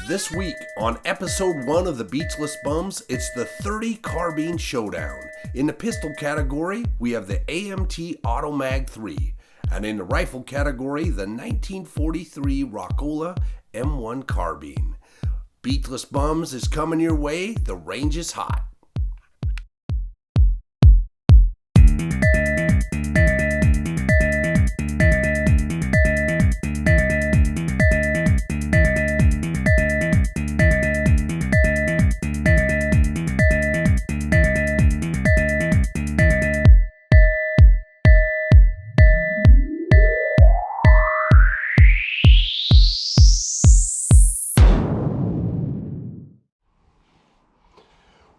This week on episode 1 of the Beachless Bums, it's the 30 Carbine Showdown. In the pistol category, we have the AMT Automag III. And in the rifle category, the 1943 Rockola M1 Carbine. Beachless Bums is coming your way. The range is hot.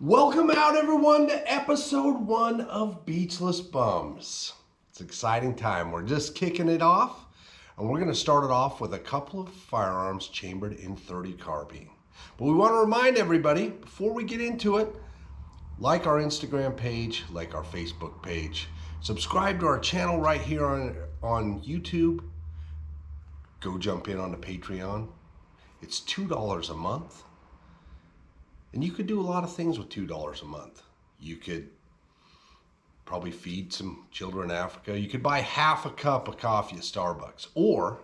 Welcome out, everyone, to episode 1 of Beachless Bums. It's an exciting time. We're just kicking it off, and we're going to start it off with a couple of firearms chambered in 30 carbine. But we want to remind everybody, before we get into it, like our Instagram page, like our Facebook page, subscribe to our channel right here on YouTube. Go jump in on the Patreon. It's $2 a month. And you could do a lot of things with $2 a month. You could probably feed some children in Africa. You could buy half a cup of coffee at Starbucks. Or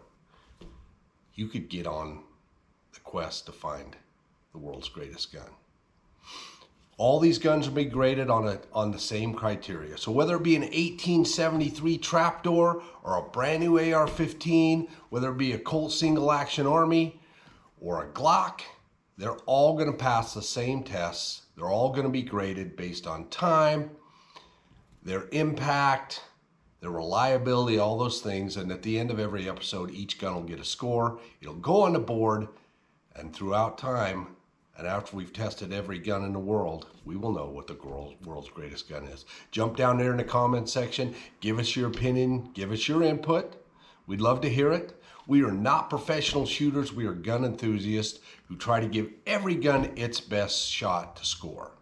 you could get on the quest to find the world's greatest gun. All these guns will be graded on the same criteria. So whether it be an 1873 trapdoor or a brand new AR-15, whether it be a Colt single action Army or a Glock, they're all going to pass the same tests. They're all going to be graded based on time, their impact, their reliability, all those things. And at the end of every episode, each gun will get a score. It'll go on the board, and throughout time, and after we've tested every gun in the world, we will know what the world's greatest gun is. Jump down there in the comment section. Give us your opinion. Give us your input. We'd love to hear it. We are not professional shooters. We are gun enthusiasts who try to give every gun its best shot to score.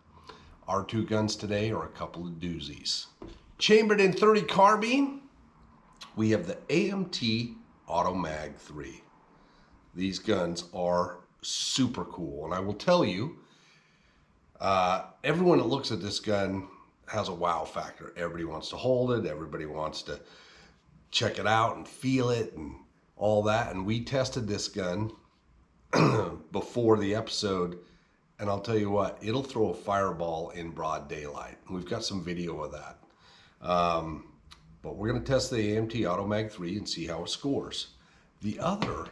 Our 2 guns today are a couple of doozies. Chambered in 30 carbine, we have the AMT Automag III. These guns are super cool. And I will tell you, everyone that looks at this gun has a wow factor. Everybody wants to hold it. Everybody wants to check it out and feel it and all that. And we tested this gun before the episode, and I'll tell you what, it'll throw a fireball in broad daylight. And we've got some video of that. But we're going to test the AMT Automag III and see how it scores. The other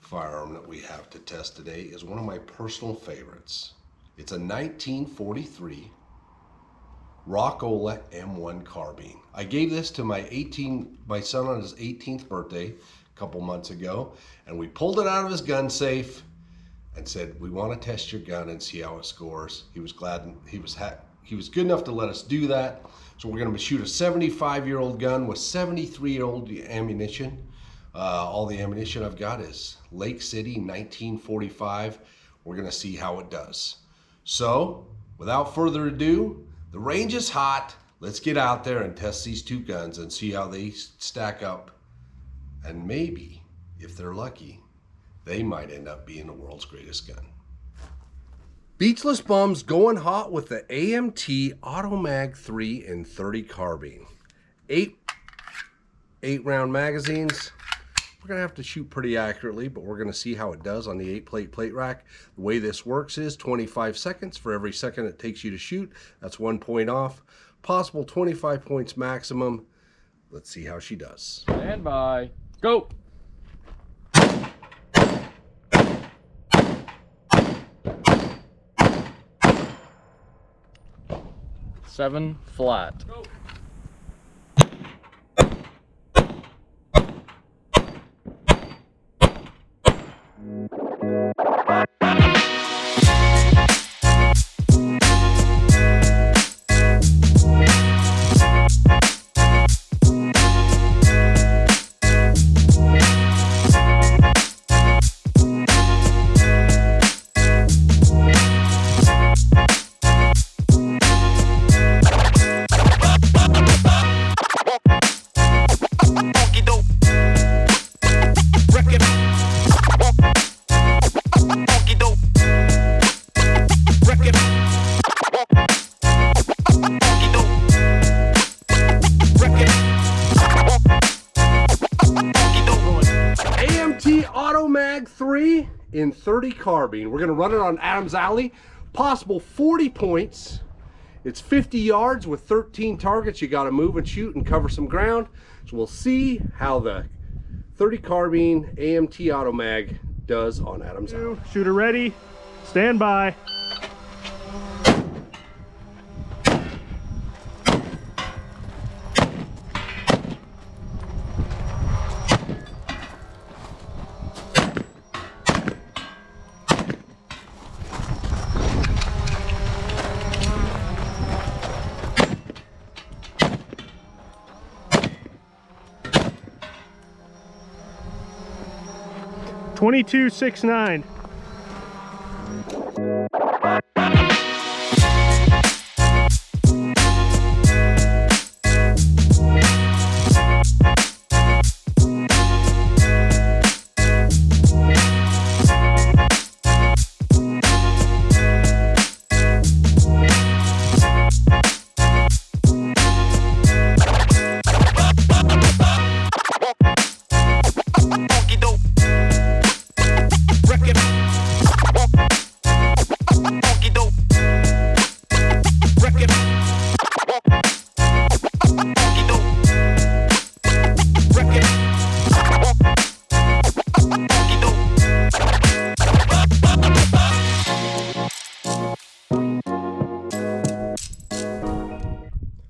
firearm that we have to test today is one of my personal favorites. It's a 1943 Rockola M1 Carbine. I gave this to my son on his 18th birthday a couple months ago, and we pulled it out of his gun safe and said, we want to test your gun and see how it scores. He was glad, he was good enough to let us do that. So we're going to shoot a 75-year-old gun with 73-year-old ammunition. All the ammunition I've got is Lake City 1945. We're going to see how it does. So without further ado, the range is hot. Let's get out there and test these 2 guns and see how they stack up. And maybe, if they're lucky, they might end up being the world's greatest gun. Beachless Bums going hot with the AMT Automag III in 30 carbine. 8-round magazines. We're going to have to shoot pretty accurately, but we're going to see how it does on the 8-plate rack. The way this works is 25 seconds for every second it takes you to shoot. That's 1 point off. Possible 25 points maximum. Let's see how she does. Stand by. Go! Seven flat. Go. AMT Automag III in 30 carbine. We're gonna run it on Adams Alley. Possible 40 points. It's 50 yards with 13 targets. You gotta move and shoot and cover some ground. So we'll see how the 30 carbine AMT Automag does on Adams Alley. Shooter ready, stand by. .22-69.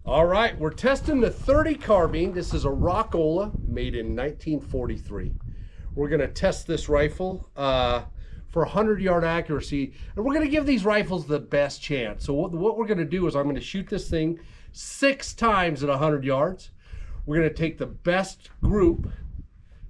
All right, we're testing the 30 carbine. This is a Rockola made in 1943. We're gonna test this rifle for 100-yard accuracy, and we're gonna give these rifles the best chance. So what we're gonna do is I'm gonna shoot this thing 6 times at 100 yards. We're gonna take the best group,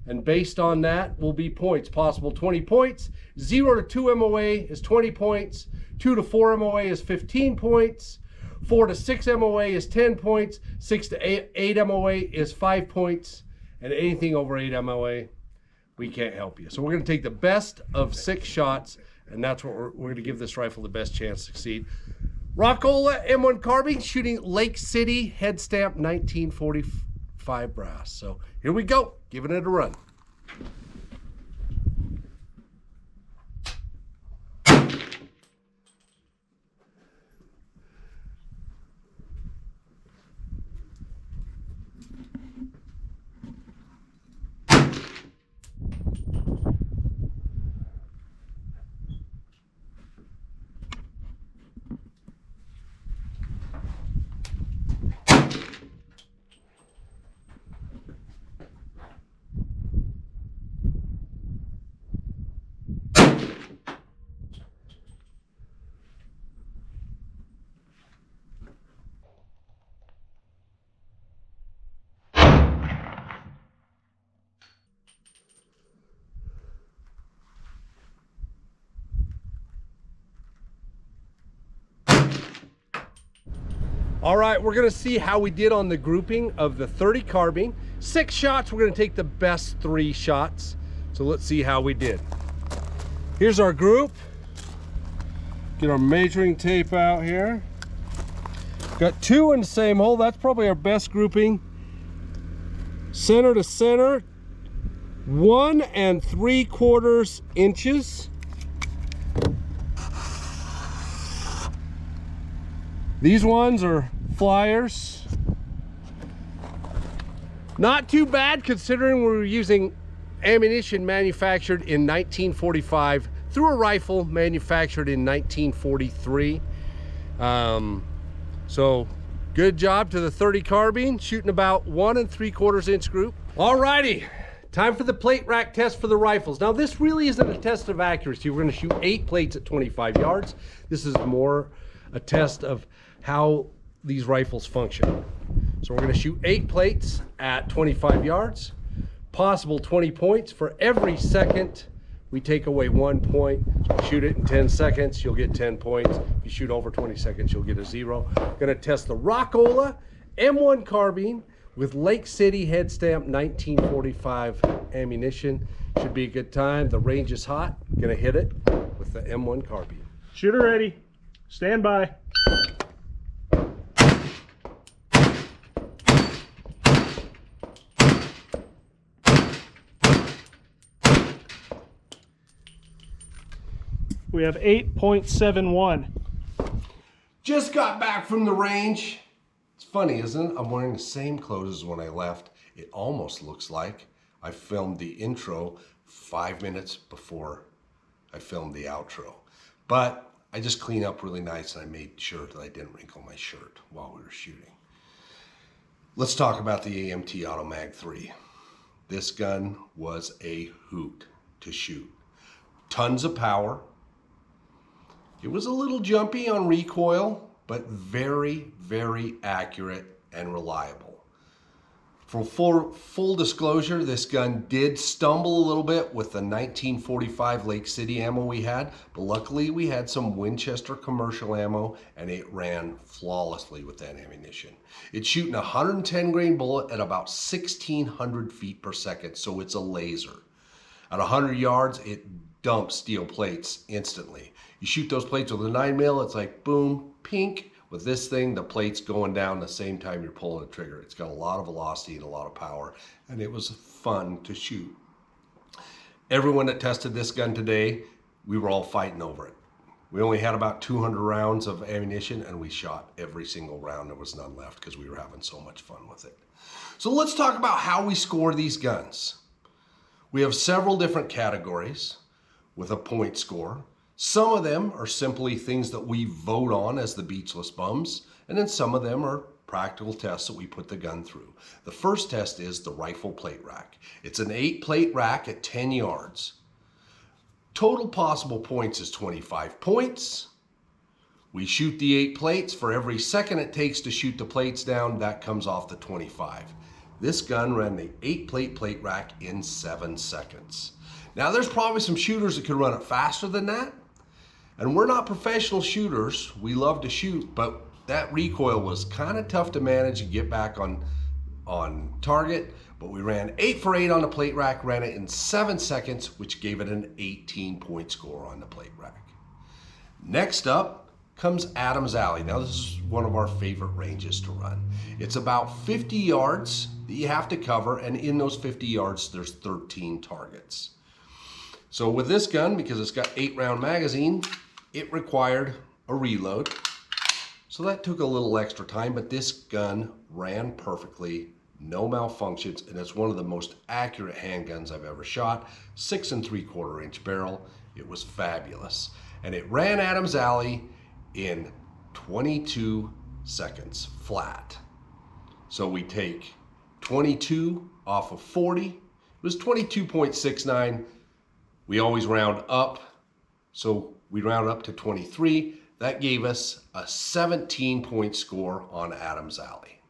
and based on that will be points. Possible 20 points. 0 to 2 MOA is 20 points. 2 to 4 MOA is 15 points. 4 to 6 MOA is 10 points. 6 to 8 MOA is 5 points. And anything over 8 MOA, we can't help you. So we're gonna take the best of 6 shots, and that's what we're gonna give this rifle the best chance to succeed. Rockola M1 Carbine, shooting Lake City, head stamp 1945 brass. So here we go, giving it a run. All right, we're gonna see how we did on the grouping of the 30 carbine. 6 shots, we're gonna take the best 3 shots. So let's see how we did. Here's our group. Get our measuring tape out here. Got 2 in the same hole, that's probably our best grouping. Center to center, 1 3/4 inches. These ones are flyers. Not too bad considering we're using ammunition manufactured in 1945 through a rifle manufactured in 1943. So good job to the 30 carbine, shooting about 1 3/4 inch group. Alrighty, Time for the plate rack test for the rifles. Now this really isn't a test of accuracy. We're gonna shoot 8 plates at 25 yards. This is more a test of how these rifles function. So we're gonna shoot 8 plates at 25 yards, possible 20 points. For every second we take away 1 point. So shoot it in 10 seconds, you'll get 10 points. If you shoot over 20 seconds, you'll get a 0. Gonna test the Rockola M1 Carbine with Lake City head stamp 1945 ammunition. Should be a good time. The range is hot. Gonna hit it with the M1 Carbine. Shooter ready. Stand by. We have 8.71. Just got back from the range. It's funny, isn't it? I'm wearing the same clothes as when I left. It almost looks like I filmed the intro 5 minutes before I filmed the outro. But I just cleaned up really nice and I made sure that I didn't wrinkle my shirt while we were shooting. Let's talk about the AMT Automag III. This gun was a hoot to shoot. Tons of power. It was a little jumpy on recoil, but very, very accurate and reliable. For full disclosure, this gun did stumble a little bit with the 1945 Lake City ammo we had, but luckily we had some Winchester commercial ammo and it ran flawlessly with that ammunition. It's shooting a 110 grain bullet at about 1,600 feet per second, so it's a laser. At 100 yards, it dumps steel plates instantly. You shoot those plates with a 9mm, it's like boom, pink. With this thing, the plate's going down the same time you're pulling the trigger. It's got a lot of velocity and a lot of power, and it was fun to shoot. Everyone that tested this gun today, we were all fighting over it. We only had about 200 rounds of ammunition, and we shot every single round. There was none left because we were having so much fun with it. So let's talk about how we score these guns. We have several different categories with a point score. Some of them are simply things that we vote on as the Beachless Bums, and then some of them are practical tests that we put the gun through. The first test is the rifle plate rack. It's an 8-plate rack at 10 yards. Total possible points is 25 points. We shoot the 8 plates. For every second it takes to shoot the plates down, that comes off the 25. This gun ran the 8-plate rack in 7 seconds. Now there's probably some shooters that could run it faster than that. And we're not professional shooters. We love to shoot, but that recoil was kind of tough to manage and get back on target. But we ran 8 for 8 on the plate rack, ran it in 7 seconds, which gave it an 18-point score on the plate rack. Next up comes Adams Alley. Now this is one of our favorite ranges to run. It's about 50 yards that you have to cover, and in those 50 yards, there's 13 targets. So with this gun, because it's got 8-round magazine, it required a reload. So that took a little extra time, but this gun ran perfectly, no malfunctions, and it's one of the most accurate handguns I've ever shot. 6 3/4 inch barrel. It was fabulous. And it ran Adams Alley in 22 seconds flat. So we take 22 off of 40. It was 22.69. We always round up, so we round up to 23. That gave us a 17-point score on Adams Alley.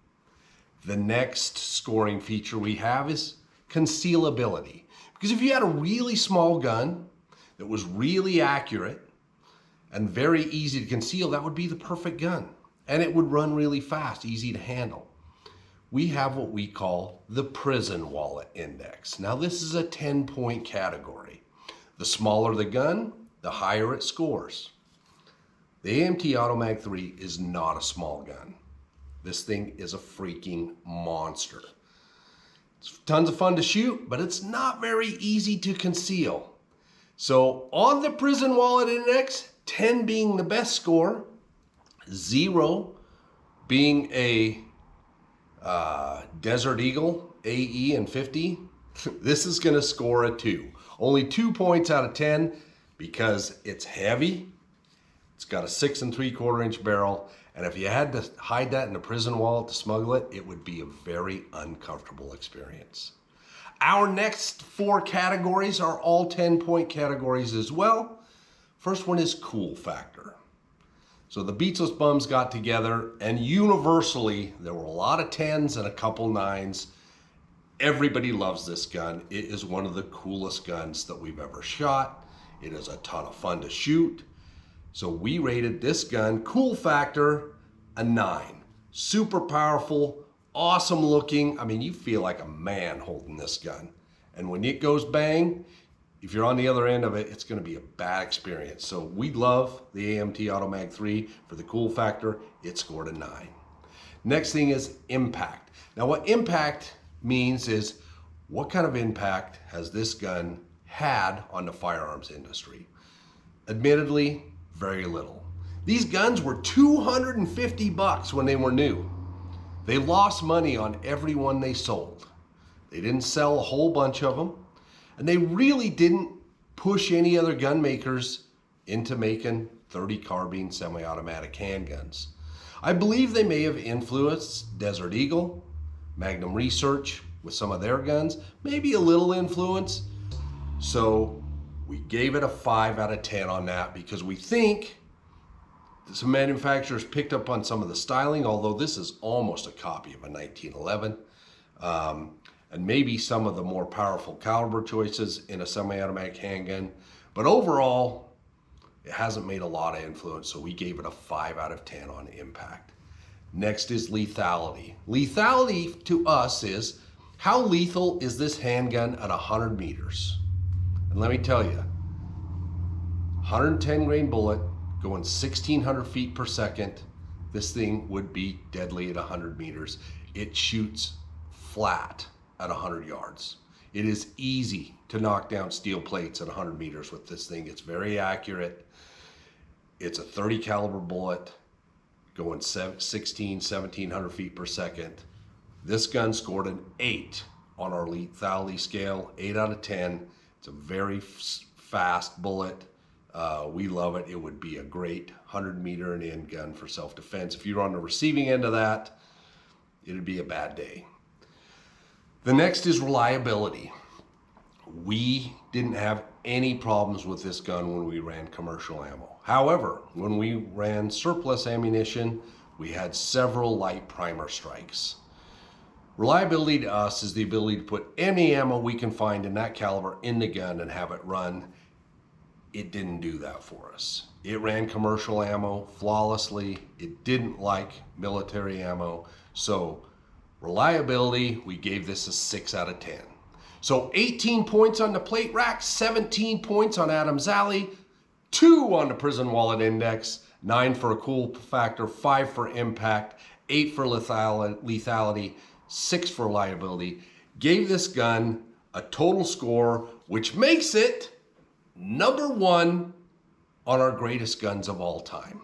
The next scoring feature we have is concealability. Because if you had a really small gun that was really accurate and very easy to conceal, that would be the perfect gun. And it would run really fast, easy to handle. We have what we call the prison wallet index. Now this is a 10-point category. The smaller the gun, the higher it scores. The AMT Automag III is not a small gun. This thing is a freaking monster. It's tons of fun to shoot, but it's not very easy to conceal. So on the prison wallet index, 10 being the best score, 0 being a Desert Eagle AE and 50, this is gonna score a 2. Only 2 points out of 10 because it's heavy. It's got a 6 3/4 inch barrel. And if you had to hide that in a prison wallet to smuggle it, it would be a very uncomfortable experience. Our next 4 categories are all 10-point categories as well. First one is cool factor. So the Beachless Bums got together, and universally, there were a lot of 10s and a couple 9s. Everybody loves this gun. It is one of the coolest guns that we've ever shot. It is a ton of fun to shoot. So we rated this gun, cool factor, a 9. Super powerful, awesome looking. I mean, you feel like a man holding this gun. And when it goes bang, if you're on the other end of it, it's gonna be a bad experience. So we love the AMT Automag III for the cool factor. It scored a 9. Next thing is impact. Now what impact means is what kind of impact has this gun had on the firearms industry? Admittedly, very little. These guns were $250 when they were new. They lost money on every one they sold. They didn't sell a whole bunch of them, and they really didn't push any other gun makers into making 30 carbine semi-automatic handguns. I believe they may have influenced Desert Eagle, Magnum Research with some of their guns, maybe a little influence. So we gave it a 5 out of 10 on that because we think some manufacturers picked up on some of the styling, although this is almost a copy of a 1911. And maybe some of the more powerful caliber choices in a semi-automatic handgun. But overall, it hasn't made a lot of influence, so we gave it a 5 out of 10 on impact. Next is lethality. Lethality to us is, how lethal is this handgun at 100 meters? And let me tell you, 110 grain bullet going 1,600 feet per second, this thing would be deadly at 100 meters. It shoots flat at 100 yards. It is easy to knock down steel plates at 100 meters with this thing. It's very accurate. It's a 30 caliber bullet going 1,700 feet per second. This gun scored an 8 on our lethality scale, 8 out of 10. It's a very fast bullet. We love it. It would be a great 100 meter and in gun for self-defense. If you're on the receiving end of that, it'd be a bad day. The next is reliability. We didn't have any problems with this gun when we ran commercial ammo. However, when we ran surplus ammunition, we had several light primer strikes. Reliability to us is the ability to put any ammo we can find in that caliber in the gun and have it run. It didn't do that for us. It ran commercial ammo flawlessly. It didn't like military ammo. So reliability, we gave this a 6 out of 10. So 18 points on the plate rack, 17 points on Adams Alley, 2 on the Prison Wallet Index, 9 for a cool factor, 5 for impact, 8 for lethality, 6 for reliability. Gave this gun a total score, which makes it number 1 on our greatest guns of all time.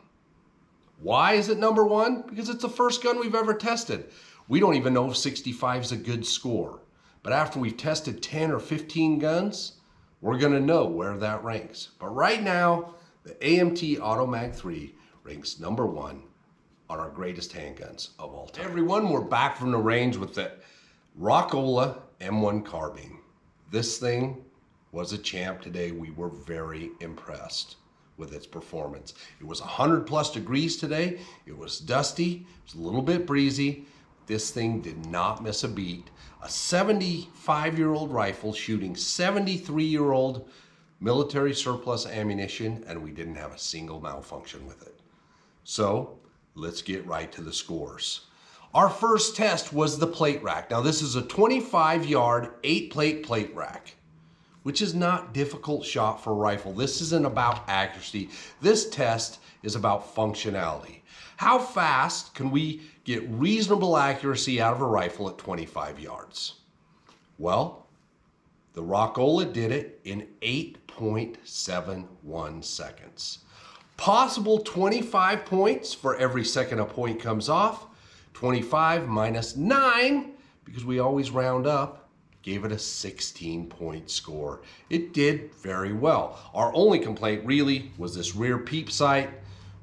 Why is it number 1? Because it's the first gun we've ever tested. We don't even know if 65 is a good score. But after we've tested 10 or 15 guns, we're gonna know where that ranks. But right now, the AMT Automag III ranks number 1 on our greatest handguns of all time. Everyone, we're back from the range with the Rockola M1 Carbine. This thing was a champ today. We were very impressed with its performance. It was 100+ degrees today. It was dusty, it was a little bit breezy. This thing did not miss a beat. A 75-year-old rifle shooting 73-year-old military surplus ammunition, and we didn't have a single malfunction with it. So let's get right to the scores. Our first test was the plate rack. Now this is a 25-yard, 8-plate plate rack, which is not difficult shot for a rifle. This isn't about accuracy. This test is about functionality. How fast can we get reasonable accuracy out of a rifle at 25 yards? Well, the Rockola did it in 8.71 seconds. Possible 25 points for every second a point comes off. 25 minus 9, because we always round up, gave it a 16-point score. It did very well. Our only complaint really was this rear peep sight,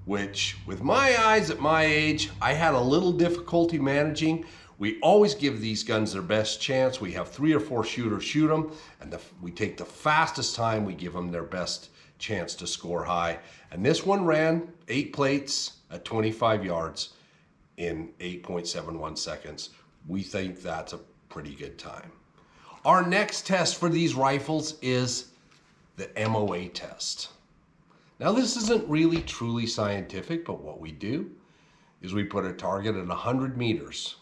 which with my eyes at my age, I had a little difficulty managing. We always give these guns their best chance. We have 3 or 4 shooters shoot them, and we take the fastest time, we give them their best chance to score high. And this one ran 8 plates at 25 yards in 8.71 seconds. We think that's a pretty good time. Our next test for these rifles is the MOA test. Now this isn't really truly scientific, but what we do is we put a target at 100 meters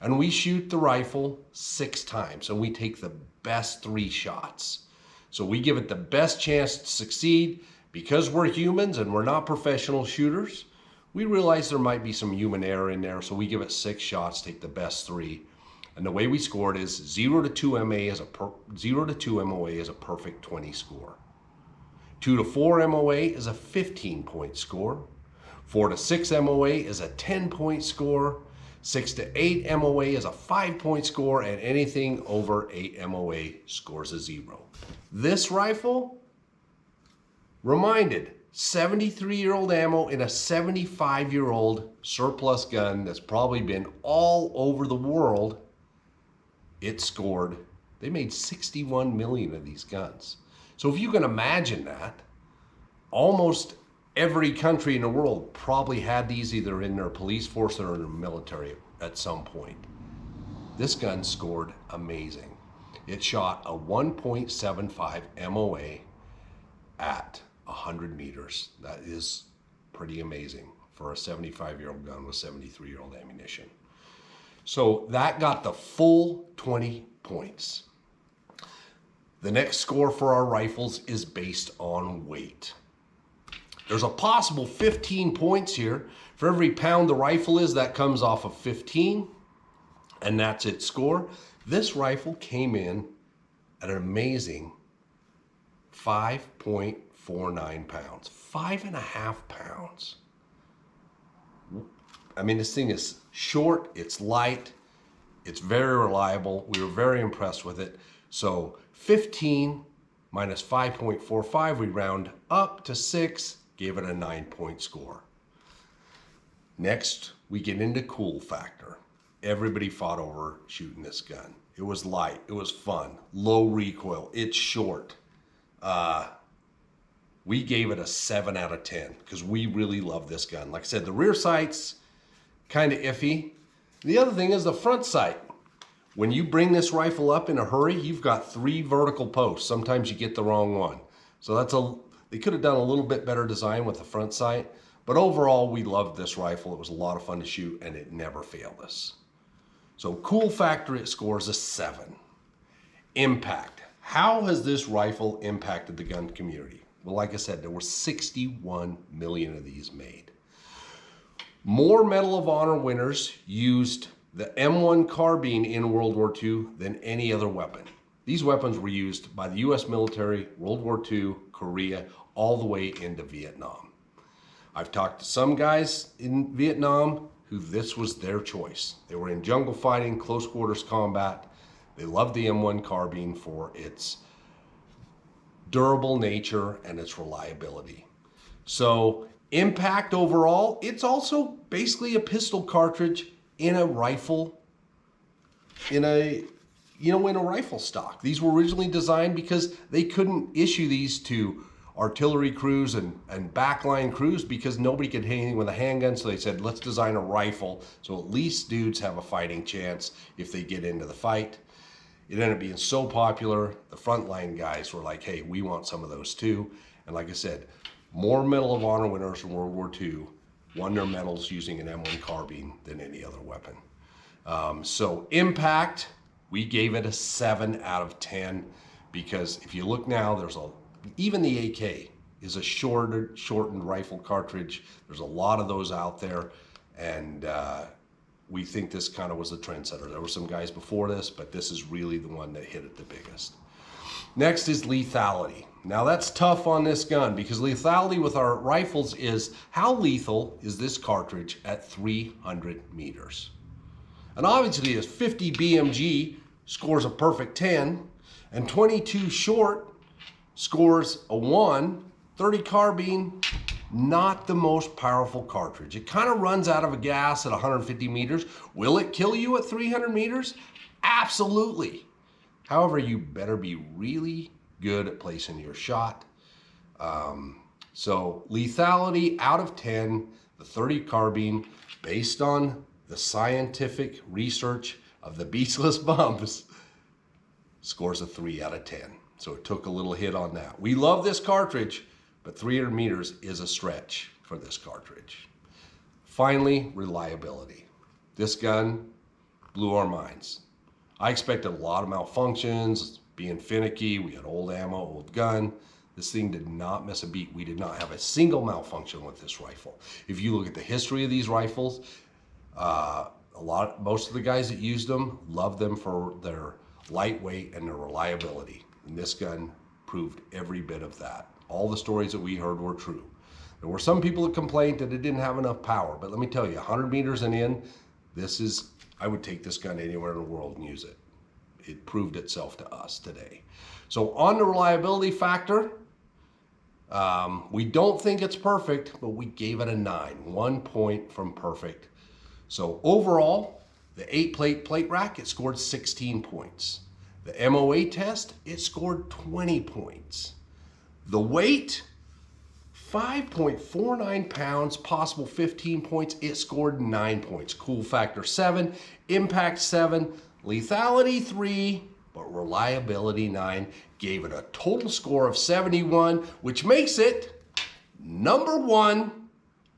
and we shoot the rifle 6 times and we take the best 3 shots. So we give it the best chance to succeed. Because we're humans and we're not professional shooters, we realize there might be some human error in there, so we give it 6 shots, take the best 3. And the way we score it is 0 to 2 MOA is a perfect 20 score. 2 to 4 MOA is a 15-point score. 4 to 6 MOA is a 10-point score. 6 to 8 MOA is a 5-point score, and anything over 8 MOA scores a 0. This rifle, reminded, 73-year-old ammo in a 75-year-old surplus gun that's probably been all over the world. It scored, they made 61 million of these guns. So if you can imagine that, almost every country in the world probably had these either in their police force or in their military at some point. This gun scored amazing. It shot a 1.75 MOA at 100 meters. That is pretty amazing for a 75-year-old gun with 73-year-old ammunition. So that got the full 20 points. The next score for our rifles is based on weight. There's a possible 15 points here. For every pound the rifle is, that comes off of 15, and that's its score. This rifle came in at an amazing 5.49 pounds. 5.5 pounds. I mean, this thing is short, it's light, it's very reliable. We were very impressed with it. So 15 minus 5.45, we round up to 6, gave it a 9-point score. Next, we get into cool factor. Everybody fought over shooting this gun. It was light, it was fun, low recoil, it's short. We gave it a 7 out of 10 because we really love this gun. Like I said, the rear sight's kind of iffy. The other thing is the front sight. When you bring this rifle up in a hurry, you've got 3 vertical posts. Sometimes you get the wrong one. So they could have done a little bit better design with the front sight, but overall we loved this rifle. It was a lot of fun to shoot and it never failed us. So cool factor, it scores a 7. Impact. How has this rifle impacted the gun community? Well, like I said, there were 61 million of these made. More Medal of Honor winners used the M1 Carbine in World War II than any other weapon. These weapons were used by the US military, World War II, Korea, all the way into Vietnam. I've talked to some guys in Vietnam who this was their choice. They were in jungle fighting, close quarters combat. They loved the M1 Carbine for its durable nature and its reliability. So impact overall, it's also basically a pistol cartridge in a rifle, in a rifle stock. These were originally designed because they couldn't issue these to artillery crews and backline crews because nobody could hit anything with a handgun. So they said, let's design a rifle so at least dudes have a fighting chance if they get into the fight. It ended up being so popular, the frontline guys were like, hey, we want some of those too. And like I said, more Medal of Honor winners from World War II won their medals using an M1 carbine than any other weapon. So impact, we gave it a 7 out of 10 because if you look now, even the AK is a shortened rifle cartridge. There's a lot of those out there, and we think this kind of was the trendsetter. There were some guys before this, but this is really the one that hit it the biggest. Next is lethality. Now that's tough on this gun because lethality with our rifles is how lethal is this cartridge at 300 meters? And obviously this 50 BMG scores a perfect 10, and 22 short scores a 1, 30 carbine not the most powerful cartridge. It kind of runs out of gas at 150 meters. Will it kill you at 300 meters? Absolutely. However, you better be really good at placing your shot. So lethality out of 10, the 30 carbine, based on the scientific research of the beachless bums, scores a 3 out of 10. So it took a little hit on that. We love this cartridge, but 300 meters is a stretch for this cartridge. Finally, reliability. This gun blew our minds. I expected a lot of malfunctions, being finicky. We had old ammo, old gun. This thing did not miss a beat. We did not have a single malfunction with this rifle. If you look at the history of these rifles, most of the guys that used them loved them for their lightweight and their reliability. And this gun proved every bit of that. All the stories that we heard were true. There were some people that complained that it didn't have enough power, but let me tell you, 100 meters and in, I would take this gun anywhere in the world and use it. It proved itself to us today. So on the reliability factor, we don't think it's perfect, but we gave it a 9, 1 point from perfect. So overall, the 8-plate rack, it scored 16 points. The MOA test, it scored 20 points. The weight, 5.49 pounds, possible 15 points, it scored 9 points. Cool factor 7, impact 7, lethality 3, but reliability 9, gave it a total score of 71, which makes it number 1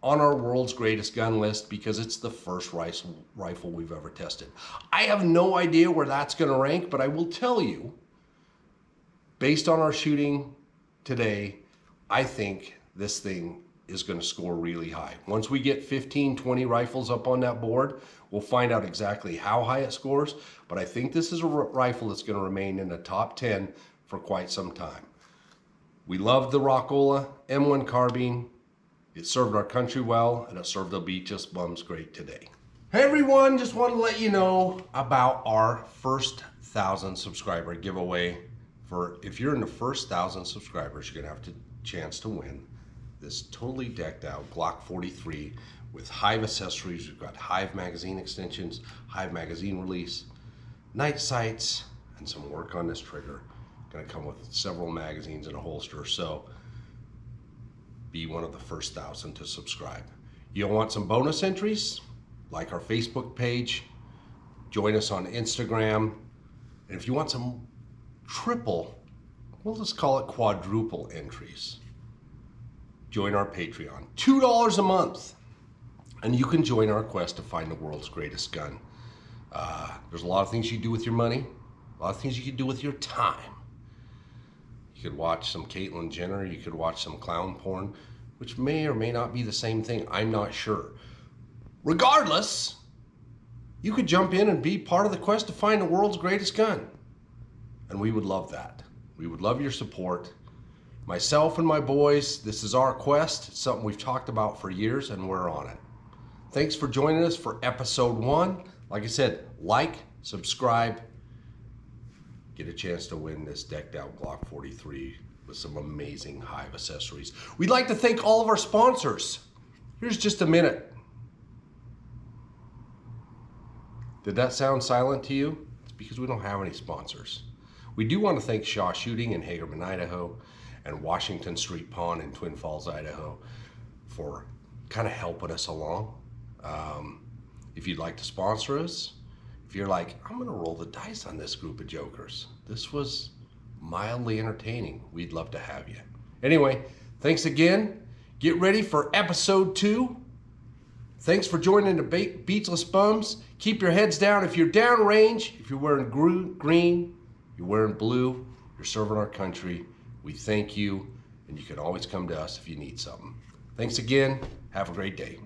on our world's greatest gun list because it's the first rifle we've ever tested. I have no idea where that's gonna rank, but I will tell you, based on our shooting today, I think this thing is gonna score really high. Once we get 15, 20 rifles up on that board, we'll find out exactly how high it scores, but I think this is a rifle that's gonna remain in the top 10 for quite some time. We love the Rockola M1 Carbine. It served our country well, and it served the beachless bums great today. Hey everyone, just want to let you know about our first 1,000 subscriber giveaway. If you're in the first 1,000 subscribers, you're gonna have a chance to win this totally decked out Glock 43 with Hive accessories. We've got Hive magazine extensions, Hive magazine release, night sights, and some work on this trigger. Gonna come with several magazines and a holster, so be one of the first 1,000 to subscribe. You'll want some bonus entries, like our Facebook page, join us on Instagram, and if you want some triple, we'll just call it quadruple entries, join our Patreon. $2 a month, and you can join our quest to find the world's greatest gun. There's a lot of things you can do with your money, a lot of things you can do with your time. You could watch some Caitlyn Jenner, you could watch some clown porn, which may or may not be the same thing, I'm not sure. Regardless, you could jump in and be part of the quest to find the world's greatest gun. And we would love that. We would love your support. Myself and my boys, this is our quest. It's something we've talked about for years and we're on it. Thanks for joining us for episode 1. Like I said, like, subscribe, get a chance to win this decked out Glock 43 with some amazing Hive accessories. We'd like to thank all of our sponsors. Here's just a minute. Did that sound silent to you? It's because we don't have any sponsors. We do want to thank Shaw Shooting in Hagerman, Idaho, and Washington Street Pawn in Twin Falls, Idaho, for kind of helping us along. If you'd like to sponsor us, if you're like, I'm gonna roll the dice on this group of jokers, this was mildly entertaining, we'd love to have you. Anyway, thanks again. Get ready for episode 2. Thanks for joining the Beachless Bums. Keep your heads down. If you're downrange, if you're wearing green, you're wearing blue, you're serving our country, we thank you, and you can always come to us if you need something. Thanks again. Have a great day.